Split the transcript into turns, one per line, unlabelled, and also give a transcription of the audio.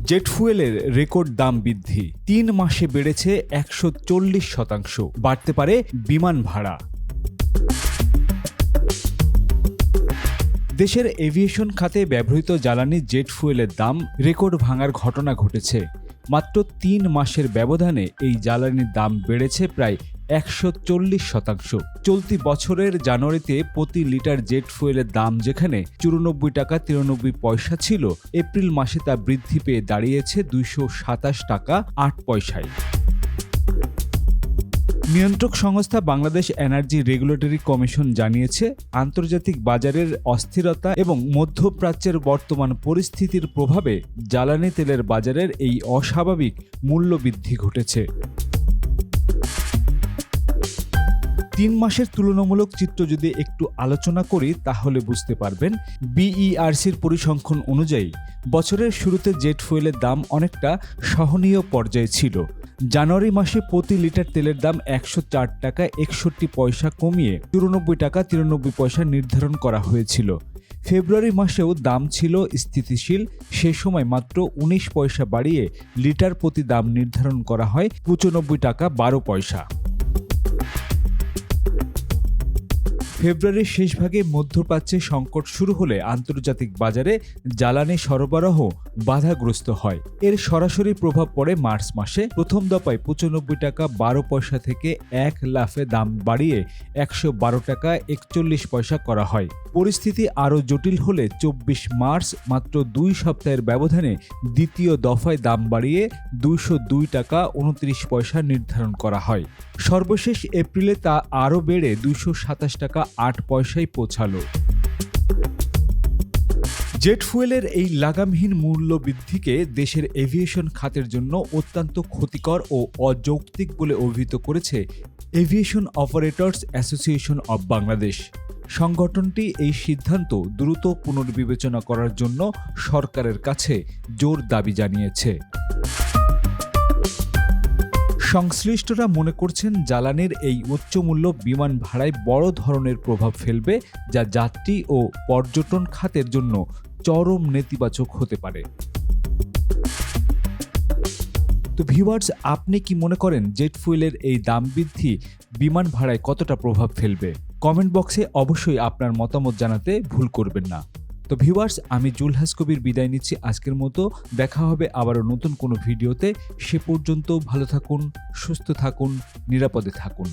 Jet ফুয়েলের record দাম বৃদ্ধি 3 মাসে বেড়েছে 140%। বাড়তে পারে বিমান ভাড়া। দেশের এভিয়েশন খাতে ব্যবহৃত জ্বালানি জেট ফুয়েলের দাম রেকর্ড ভাঙার ঘটনা ঘটেছে। মাত্র 3 মাসের ব্যবধানে এই জ্বালানির দাম বেড়েছে প্রায় 140%। চলতি বছরের জানুয়ারিতে প্রতি লিটার জেট ফুয়েলের দাম যেখানে 94 টাকা 93 পয়সা ছিল, এপ্রিল মাসে তা বৃদ্ধি পেয়ে দাঁড়িয়েছে 227 টাকা 8 পয়সায়। নিয়ন্ত্রক সংস্থা বাংলাদেশ এনার্জি রেগুলেটরি কমিশন জানিয়েছে, আন্তর্জাতিক বাজারের অস্থিরতা এবং মধ্যপ্রাচ্যের বর্তমান পরিস্থিতির প্রভাবে জ্বালানি তেলের বাজারের এই অস্বাভাবিক মূল্য বৃদ্ধি ঘটেছে। 3 মাসের তুলনামূলক চিত্র যদি একটু আলোচনা করি তাহলে বুঝতে পারবেন। বিইআরসির পরিসংখ্যান অনুযায়ী বছরের শুরুতে জেট ফুয়েলের দাম অনেকটা সহনীয় পর্যায়ে ছিল। জানুয়ারি মাসে প্রতি লিটার তেলের দাম 104 টাকা 61 পয়সা কমিয়ে 94 টাকা 93 পয়সা নির্ধারণ করা হয়েছিল। ফেব্রুয়ারি মাসেও দাম ছিল স্থিতিশীল, সে সময় মাত্র 19 পয়সা বাড়িয়ে লিটার প্রতি দাম নির্ধারণ করা হয় 95 টাকা 12 পয়সা। ফেব্রুয়ারির শেষভাগে মধ্যপ্রাচ্যে সংকট শুরু হলে আন্তর্জাতিক বাজারে জ্বালানি সরবরাহ বাধাগ্রস্ত হয়। এর সরাসরি প্রভাব পড়ে মার্চ মাসে। প্রথম দফায় 95 টাকা 12 পয়সা থেকে এক লাফে দাম বাড়িয়ে 112 টাকা 41 পয়সা করা হয়। পরিস্থিতি আরও জটিল হলে 24 মার্চ মাত্র 2 সপ্তাহের ব্যবধানে দ্বিতীয় দফায় দাম বাড়িয়ে 202 টাকা 29 পয়সা নির্ধারণ করা হয়। সর্বশেষ এপ্রিলে তা আরও বেড়ে 227 টাকা 8 পয়সায় পৌঁছালো। জেট ফুয়েলের এই লাগামহীন মূল্য বৃদ্ধিকে দেশের এভিয়েশন খাতের জন্য অত্যন্ত ক্ষতিকর ও অযৌক্তিক বলে অভিহিত করেছে aviation operators association of Bangladesh. সংগঠনটি এই সিদ্ধান্ত দ্রুত পুনর্বিবেচনা করার জন্য সরকারের কাছে জোর দাবি জানিয়েছে। সংশ্লিষ্টরা মনে করছেন, জ্বালানির এই উচ্চমূল্য বিমান ভাড়ায় বড় ধরনের প্রভাব ফেলবে, যা যাত্রী ও পর্যটন খাতের জন্য চরম নেতিবাচক হতে পারে। তো ভিউয়ার্স, আপনি কি মনে করেন জেট ফুয়েলের এই দাম বৃদ্ধি বিমান ভাড়ায় কতটা প্রভাব ফেলবে? কমেন্ট বক্সে অবশ্যই আপনার মতামত জানাতে ভুল করবেন না। তো ভিউয়ার্স, আমি জুলহাস কবির বিদায় নিচ্ছি আজকের মতো। দেখা হবে আবারও নতুন কোনো ভিডিওতে। সে পর্যন্ত ভালো থাকুন, সুস্থ থাকুন, নিরাপদে থাকুন।